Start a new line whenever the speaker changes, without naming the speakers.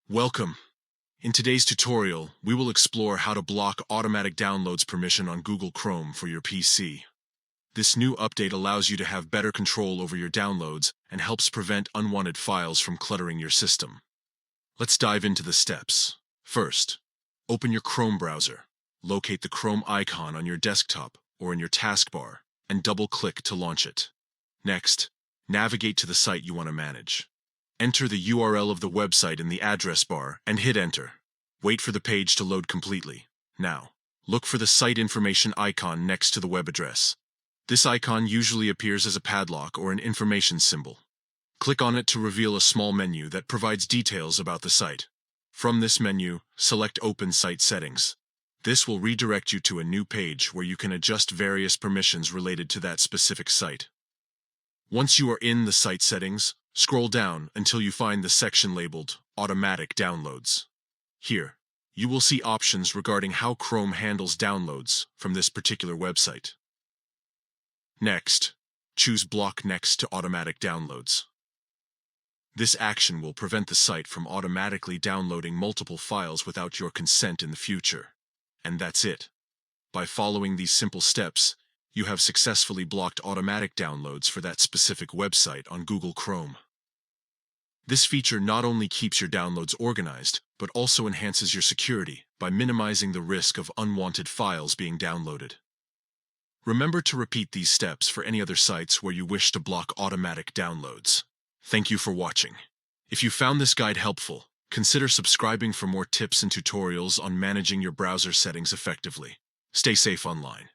Welcome. In today's tutorial, we will explore how to block automatic downloads permission on Google Chrome for your PC. This new update allows you to have better control over your downloads and helps prevent unwanted files from cluttering your system. Let's dive into the steps. First, open your Chrome browser. Locate the Chrome icon on your desktop or in your taskbar and double-click to launch it. Next, navigate to the site you want to manage. Enter the URL of the website in the address bar and hit enter. Wait for the page to load completely. Now, look for the site information icon next to the web address. This icon usually appears as a padlock or an information symbol. Click on it to reveal a small menu that provides details about the site. From this menu, select Open Site Settings. This will redirect you to a new page where you can adjust various permissions related to that specific site. Once you are in the site settings, scroll down until you find the section labeled Automatic Downloads. Here, you will see options regarding how Chrome handles downloads from this particular website. Next, choose Block Next to Automatic Downloads. This action will prevent the site from automatically downloading multiple files without your consent in the future. And that's it. By following these simple steps, you have successfully blocked automatic downloads for that specific website on Google Chrome. This feature not only keeps your downloads organized, but also enhances your security by minimizing the risk of unwanted files being downloaded. Remember to repeat these steps for any other sites where you wish to block automatic downloads. Thank you for watching. If you found this guide helpful, consider subscribing for more tips and tutorials on managing your browser settings effectively. Stay safe online.